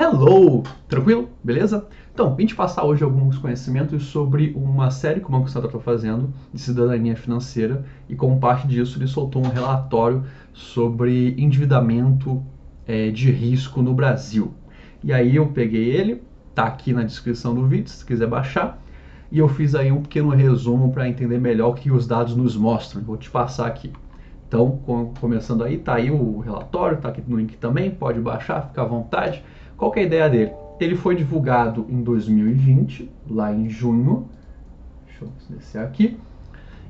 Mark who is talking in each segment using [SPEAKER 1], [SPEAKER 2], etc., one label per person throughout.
[SPEAKER 1] Hello! Tranquilo? Beleza? Então, vim te passar hoje alguns conhecimentos sobre uma série que o Banco Central está fazendo de cidadania financeira e como parte disso ele soltou um relatório sobre endividamento de risco no Brasil. E aí eu peguei ele, tá aqui na descrição do vídeo, se quiser baixar, e eu fiz aí um pequeno resumo para entender melhor o que os dados nos mostram. Vou te passar aqui. Então, começando aí, tá aí o relatório, tá aqui no link também, pode baixar, fica à vontade. Qual que é a ideia dele? Ele foi divulgado em 2020, lá em junho. Deixa eu descer aqui.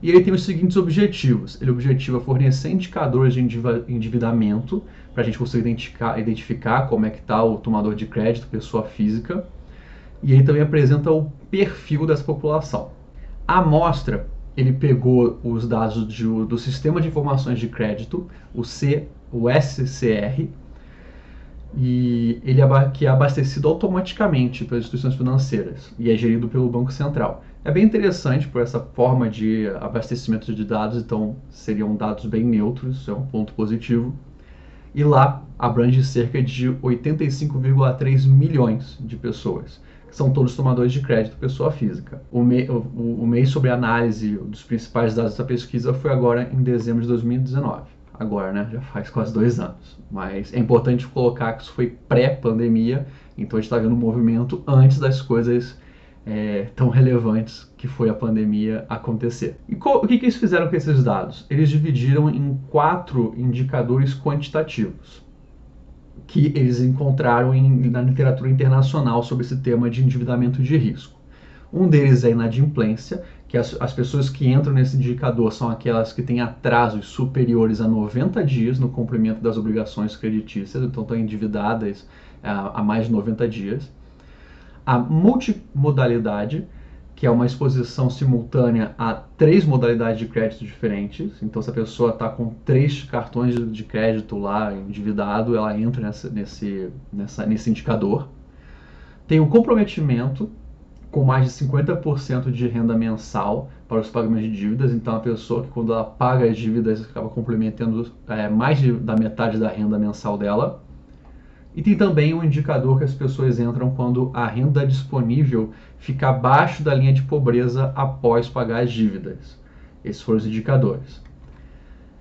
[SPEAKER 1] E ele tem os seguintes objetivos. Ele objetiva fornecer indicadores de endividamento, para a gente conseguir identificar como é que está o tomador de crédito, pessoa física. E ele também apresenta o perfil dessa população. A amostra, ele pegou os dados do Sistema de Informações de Crédito, o SCR, e ele que é abastecido automaticamente pelas instituições financeiras e é gerido pelo Banco Central. É bem interessante por essa forma de abastecimento de dados, então seriam dados bem neutros, isso é um ponto positivo. E lá abrange cerca de 85,3 milhões de pessoas, que são todos tomadores de crédito, pessoa física. O mês sobre análise dos principais dados dessa pesquisa foi agora em dezembro de 2019. Agora, né? Já faz quase 2 anos. Mas é importante colocar que isso foi pré-pandemia, então a gente está vendo um movimento antes das coisas tão relevantes que foi a pandemia acontecer. E o que eles fizeram com esses dados? Eles dividiram em 4 indicadores quantitativos que eles encontraram na literatura internacional sobre esse tema de endividamento de risco. Um deles é a inadimplência, que as pessoas que entram nesse indicador são aquelas que têm atrasos superiores a 90 dias no cumprimento das obrigações creditícias, então estão endividadas há mais de 90 dias. A multimodalidade, que é uma exposição simultânea a 3 modalidades de crédito diferentes. Então, se a pessoa está com 3 cartões de crédito lá endividado, ela entra nesse indicador. Tem o comprometimento, com mais de 50% de renda mensal para os pagamentos de dívidas. Então, a pessoa que, quando ela paga as dívidas, acaba complementando mais da metade da renda mensal dela. E tem também um indicador que as pessoas entram quando a renda disponível fica abaixo da linha de pobreza após pagar as dívidas. Esses foram os indicadores.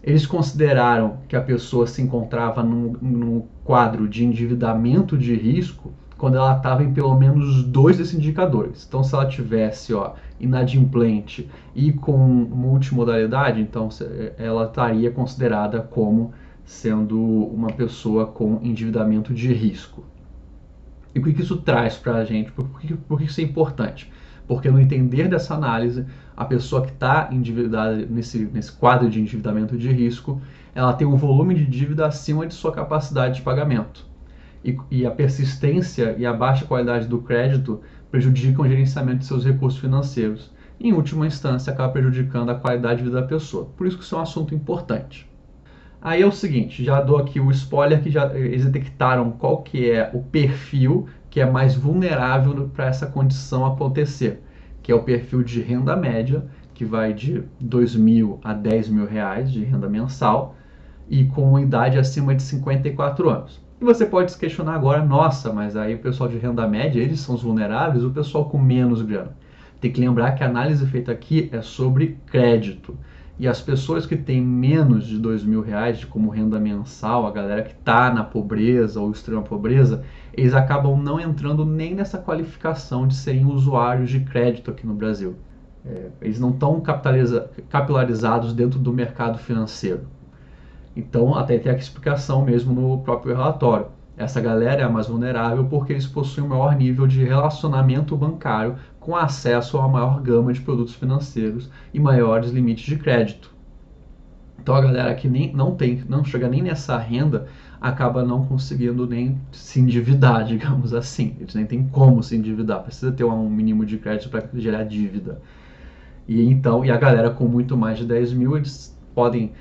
[SPEAKER 1] Eles consideraram que a pessoa se encontrava num quadro de endividamento de risco quando ela estava em pelo menos 2 desses indicadores. Então, se ela tivesse inadimplente e com multimodalidade, então ela estaria considerada como sendo uma pessoa com endividamento de risco. E o que isso traz para a gente? Por que isso é importante? Porque no entender dessa análise, a pessoa que está endividada nesse quadro de endividamento de risco, ela tem um volume de dívida acima de sua capacidade de pagamento. E a persistência e a baixa qualidade do crédito prejudicam o gerenciamento de seus recursos financeiros. E, em última instância, acaba prejudicando a qualidade de vida da pessoa. Por isso que isso é um assunto importante. Aí é o seguinte, já dou aqui o spoiler que eles detectaram qual que é o perfil que é mais vulnerável para essa condição acontecer, que é o perfil de renda média, que vai de 2.000 a 10.000 reais de renda mensal e com idade acima de 54 anos. E você pode se questionar agora, nossa, mas aí o pessoal de renda média, eles são os vulneráveis, o pessoal com menos grana. Tem que lembrar que a análise feita aqui é sobre crédito. E as pessoas que têm menos de 2.000 reais como renda mensal, a galera que está na pobreza ou extrema pobreza, eles acabam não entrando nem nessa qualificação de serem usuários de crédito aqui no Brasil. Eles não estão capilarizados dentro do mercado financeiro. Então, até tem a explicação mesmo no próprio relatório. Essa galera é mais vulnerável porque eles possuem um maior nível de relacionamento bancário com acesso a uma maior gama de produtos financeiros e maiores limites de crédito. Então a galera que não chega nem nessa renda acaba não conseguindo nem se endividar, digamos assim. Eles nem têm como se endividar, precisa ter um mínimo de crédito para gerar dívida. E a galera com muito mais de 10.000, eles podem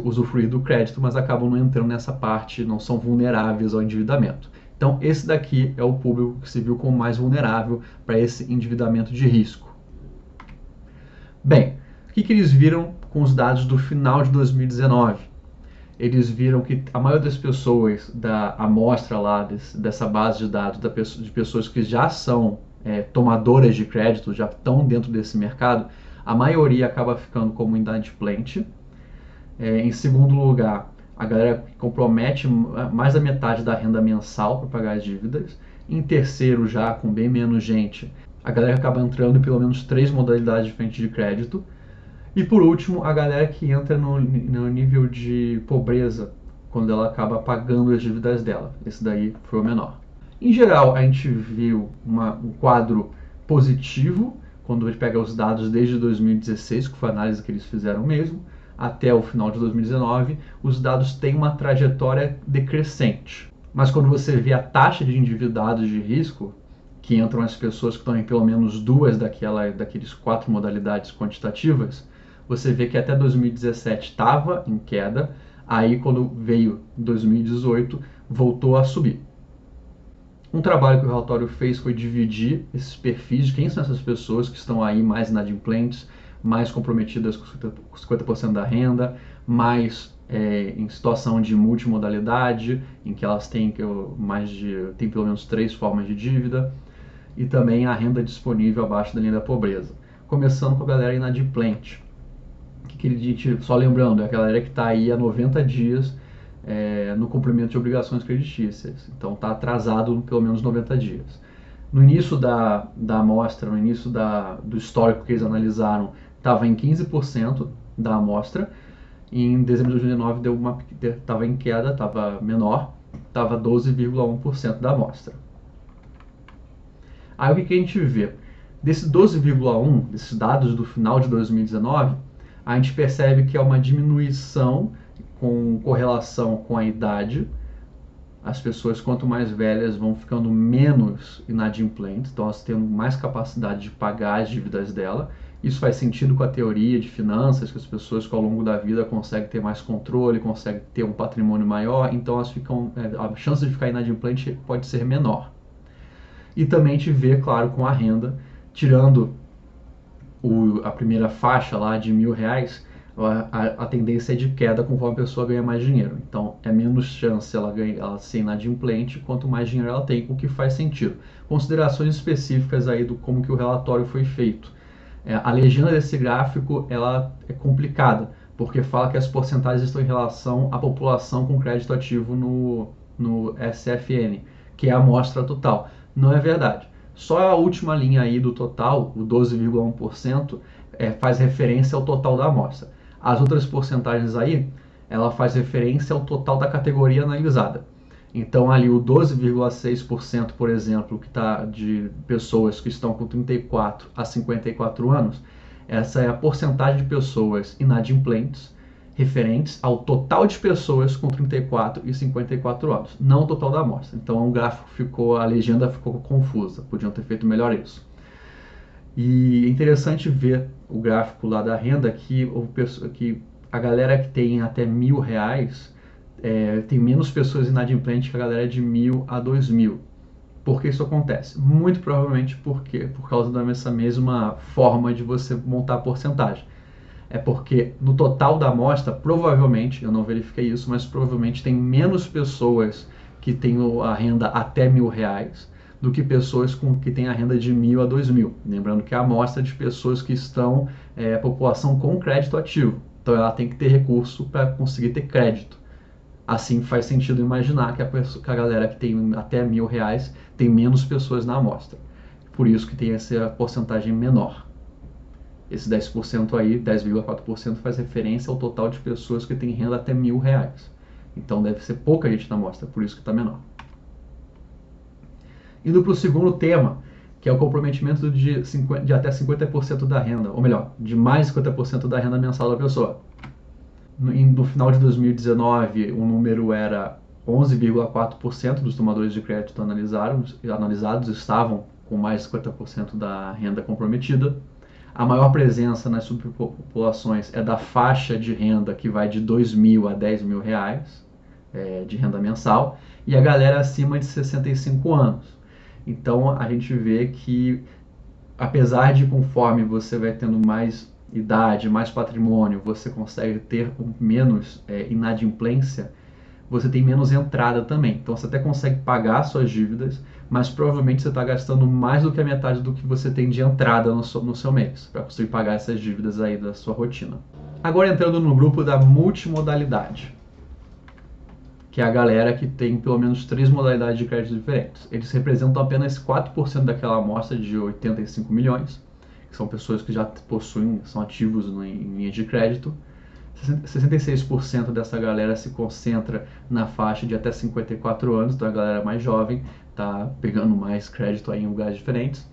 [SPEAKER 1] usufruir do crédito, mas acabam não entrando nessa parte, não são vulneráveis ao endividamento. Então, esse daqui é o público que se viu como mais vulnerável para esse endividamento de risco. Bem, o que eles viram com os dados do final de 2019? eles viram que a maioria das pessoas da amostra lá, dessa base de dados de pessoas que já são tomadoras de crédito, já estão dentro desse mercado, a maioria acaba ficando como inadimplente. Em segundo lugar, a galera que compromete mais da metade da renda mensal para pagar as dívidas. Em terceiro, já com bem menos gente, a galera acaba entrando em pelo menos 3 modalidades diferentes de crédito. E por último, a galera que entra no nível de pobreza, quando ela acaba pagando as dívidas dela. Esse daí foi o menor. Em geral, a gente viu um quadro positivo, quando a gente pega os dados desde 2016, que foi a análise que eles fizeram mesmo, até o final de 2019, os dados têm uma trajetória decrescente. Mas quando você vê a taxa de endividados de risco, que entram as pessoas que estão em pelo menos 2 daqueles 4 modalidades quantitativas, você vê que até 2017 estava em queda, aí quando veio 2018 voltou a subir. Um trabalho que o relatório fez foi dividir esses perfis de quem são essas pessoas que estão aí mais inadimplentes, mais comprometidas com 50% da renda, mais em situação de multimodalidade, em que elas têm tem pelo menos 3 formas de dívida, e também a renda disponível abaixo da linha da pobreza. Começando com a galera inadimplente. Só lembrando, é a galera que está aí há 90 dias no cumprimento de obrigações creditícias. Então está atrasado pelo menos 90 dias. No início da amostra, no início do histórico que eles analisaram, estava em 15% da amostra. Em dezembro de 2019 estava em queda, estava menor, estava 12,1% da amostra. Aí o que a gente vê? Desse 12,1%, desses dados do final de 2019, a gente percebe que é uma diminuição com correlação com a idade. As pessoas, quanto mais velhas, vão ficando menos inadimplentes, então elas têm mais capacidade de pagar as dívidas dela. Isso faz sentido com a teoria de finanças, que as pessoas que ao longo da vida conseguem ter mais controle, conseguem ter um patrimônio maior, então elas a chance de ficar inadimplente pode ser menor. E também te vê, claro, com a renda, tirando a primeira faixa lá de R$1.000, a tendência é de queda conforme a pessoa ganha mais dinheiro. Então é menos chance ela ser inadimplente quanto mais dinheiro ela tem, o que faz sentido. Considerações específicas aí do como que o relatório foi feito. A legenda desse gráfico ela é complicada, porque fala que as porcentagens estão em relação à população com crédito ativo no SFN, que é a amostra total. Não é verdade. Só a última linha aí do total, o 12,1%, faz referência ao total da amostra. As outras porcentagens aí, ela faz referência ao total da categoria analisada. Então ali o 12,6%, por exemplo, que está de pessoas que estão com 34 a 54 anos, essa é a porcentagem de pessoas inadimplentes referentes ao total de pessoas com 34 e 54 anos, não o total da amostra. Então a legenda ficou confusa, podiam ter feito melhor isso. E é interessante ver o gráfico lá da renda que a galera que tem até R$1.000 tem menos pessoas inadimplentes que a galera de 1.000 a 2.000. Por que isso acontece? Muito provavelmente por causa dessa mesma forma de você montar a porcentagem. É porque no total da amostra, provavelmente, eu não verifiquei isso, mas provavelmente tem menos pessoas que têm a renda até R$1.000 do que pessoas que têm a renda de 1.000 a 2.000. Lembrando que é a amostra de pessoas que estão, a população com crédito ativo. Então ela tem que ter recurso para conseguir ter crédito. Assim faz sentido imaginar que a galera que tem até R$1.000 tem menos pessoas na amostra. Por isso que tem essa porcentagem menor. Esse 10% aí, 10,4%, faz referência ao total de pessoas que têm renda até R$1.000. Então deve ser pouca gente na amostra, por isso que está menor. Indo para o segundo tema, que é o comprometimento de até 50% da renda, ou melhor, de mais de 50% da renda mensal da pessoa. No final de 2019, o número era 11,4% dos tomadores de crédito analisados estavam com mais de 50% da renda comprometida. A maior presença nas subpopulações é da faixa de renda que vai de R$2.000 a R$10.000 de renda mensal, e a galera acima de 65 anos. Então a gente vê que, apesar de conforme você vai tendo mais idade, mais patrimônio, você consegue ter menos inadimplência, você tem menos entrada também. Então você até consegue pagar suas dívidas, mas provavelmente você está gastando mais do que a metade do que você tem de entrada no seu mês, para conseguir pagar essas dívidas aí da sua rotina. Agora entrando no grupo da multimodalidade, que é a galera que tem pelo menos 3 modalidades de crédito diferentes. Eles representam apenas 4% daquela amostra de 85 milhões, que são pessoas que já possuem, são ativos em linhas de crédito. 66% dessa galera se concentra na faixa de até 54 anos, então a galera mais jovem está pegando mais crédito aí em lugares diferentes.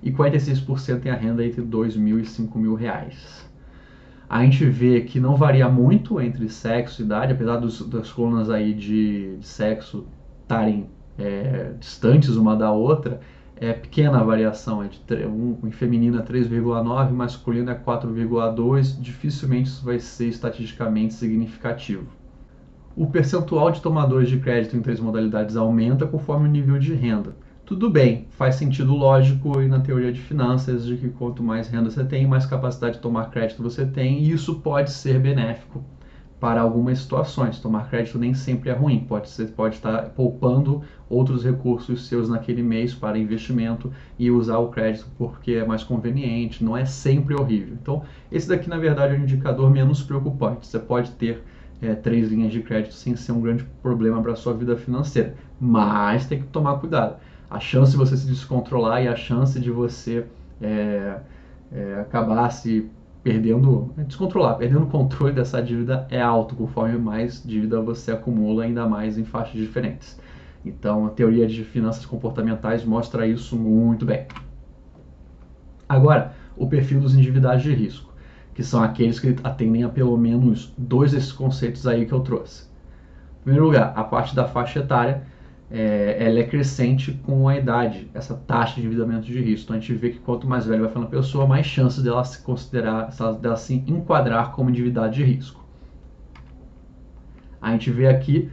[SPEAKER 1] E 46% tem a renda entre 2 mil e 5 mil reais. A gente vê que não varia muito entre sexo e idade, apesar das colunas aí de sexo estarem distantes uma da outra, é pequena a variação, em feminino é 3,9, masculino é 4,2, dificilmente isso vai ser estatisticamente significativo. O percentual de tomadores de crédito em 3 modalidades aumenta conforme o nível de renda. Tudo bem, faz sentido lógico e na teoria de finanças de que quanto mais renda você tem, mais capacidade de tomar crédito você tem, e isso pode ser benéfico para algumas situações. Tomar crédito nem sempre é ruim, pode estar poupando outros recursos seus naquele mês para investimento e usar o crédito porque é mais conveniente, não é sempre horrível. Então, esse daqui na verdade é um indicador menos preocupante. Você pode ter 3 linhas de crédito sem ser um grande problema para a sua vida financeira, mas tem que tomar cuidado. A chance de você se descontrolar e a chance de você acabar se perdendo o controle dessa dívida é alto, conforme mais dívida você acumula, ainda mais em faixas diferentes. Então, a teoria de finanças comportamentais mostra isso muito bem. Agora, o perfil dos endividados de risco, que são aqueles que atendem a pelo menos 2 desses conceitos aí que eu trouxe. Em primeiro lugar, a parte da faixa etária, ela é crescente com a idade, essa taxa de endividamento de risco. Então a gente vê que quanto mais velha vai ficando a pessoa, mais chances dela se considerar, dela se enquadrar como endividado de risco. A gente vê aqui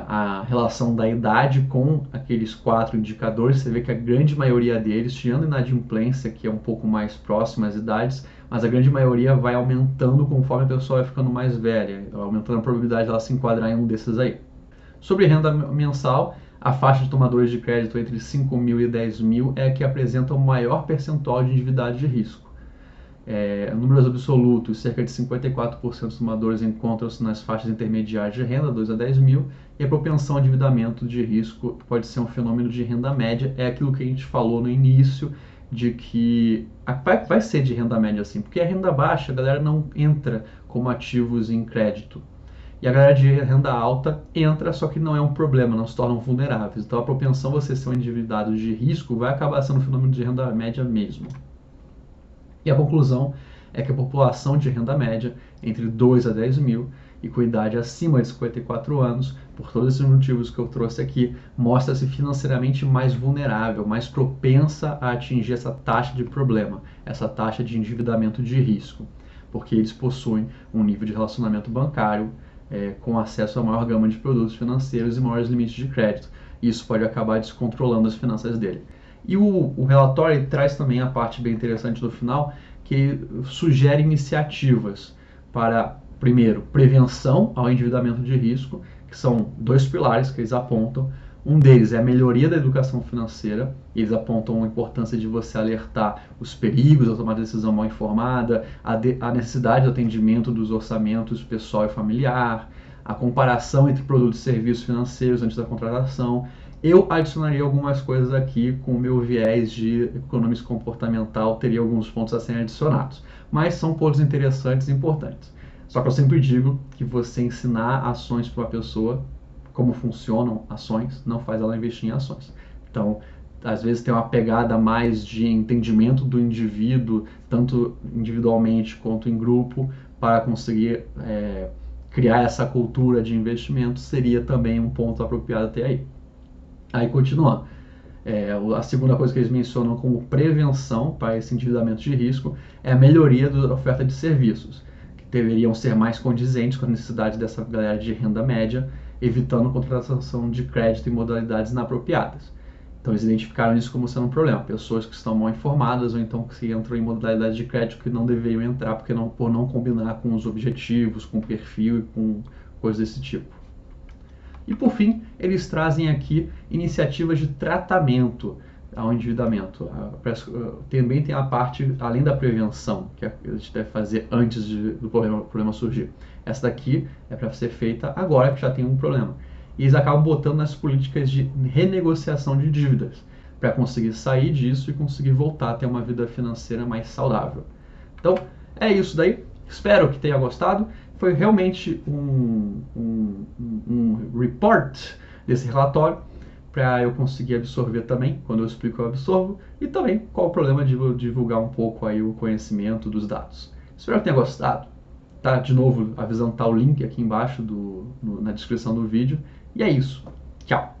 [SPEAKER 1] a relação da idade com aqueles 4 indicadores. Você vê que a grande maioria deles, tirando a inadimplência, que é um pouco mais próxima às idades, mas a grande maioria vai aumentando conforme a pessoa vai ficando mais velha, aumentando a probabilidade dela se enquadrar em um desses aí. Sobre renda mensal, a faixa de tomadores de crédito entre 5 mil e 10 mil é a que apresenta o maior percentual de endividado de risco. Números absolutos, cerca de 54% dos tomadores encontram-se nas faixas intermediárias de renda, 2 a 10 mil, e a propensão ao endividamento de risco pode ser um fenômeno de renda média, é aquilo que a gente falou no início, de que vai ser de renda média assim, porque a renda baixa, a galera não entra como ativos em crédito. E a galera de renda alta entra, só que não é um problema, não se tornam vulneráveis. Então a propensão a você ser um endividado de risco vai acabar sendo um fenômeno de renda média mesmo. E a conclusão é que a população de renda média, entre 2 a 10 mil, e com idade acima de 54 anos, por todos esses motivos que eu trouxe aqui, mostra-se financeiramente mais vulnerável, mais propensa a atingir essa taxa de problema, essa taxa de endividamento de risco, porque eles possuem um nível de relacionamento bancário, com acesso a maior gama de produtos financeiros e maiores limites de crédito. Isso pode acabar descontrolando as finanças dele. E o relatório traz também a parte bem interessante do final, que sugere iniciativas para, primeiro, prevenção ao endividamento de risco, que são 2 pilares que eles apontam. Um deles é a melhoria da educação financeira. Eles apontam a importância de você alertar os perigos da tomada de decisão mal informada, a necessidade de atendimento dos orçamentos pessoal e familiar, a comparação entre produtos e serviços financeiros antes da contratação. Eu adicionaria algumas coisas aqui com o meu viés de economista comportamental, teria alguns pontos a serem adicionados. Mas são pontos interessantes e importantes. Só que eu sempre digo que você ensinar ações para uma pessoa, como funcionam ações, não faz ela investir em ações. Então, às vezes tem uma pegada mais de entendimento do indivíduo, tanto individualmente quanto em grupo, para conseguir criar essa cultura de investimento, seria também um ponto apropriado até aí. Aí, continuando. A segunda coisa que eles mencionam como prevenção para esse endividamento de risco é a melhoria da oferta de serviços, que deveriam ser mais condizentes com as necessidades dessa galera de renda média, evitando contratação de crédito em modalidades inapropriadas. Então eles identificaram isso como sendo um problema. Pessoas que estão mal informadas ou então que entram em modalidade de crédito que não deveriam entrar por não combinar com os objetivos, com o perfil e com coisas desse tipo. E por fim, eles trazem aqui iniciativas de tratamento ao endividamento. Também tem a parte, além da prevenção, que a gente deve fazer antes do problema surgir. Essa daqui é para ser feita agora que já tem um problema. E eles acabam botando nas políticas de renegociação de dívidas, para conseguir sair disso e conseguir voltar a ter uma vida financeira mais saudável. Então, é isso daí. Espero que tenha gostado. Foi realmente um report desse relatório para eu conseguir absorver também. Quando eu explico, eu absorvo. E também qual o problema de divulgar um pouco aí o conhecimento dos dados. Espero que tenha gostado. Tá, de novo, avisando, tá o link aqui embaixo na descrição do vídeo. E é isso. Tchau!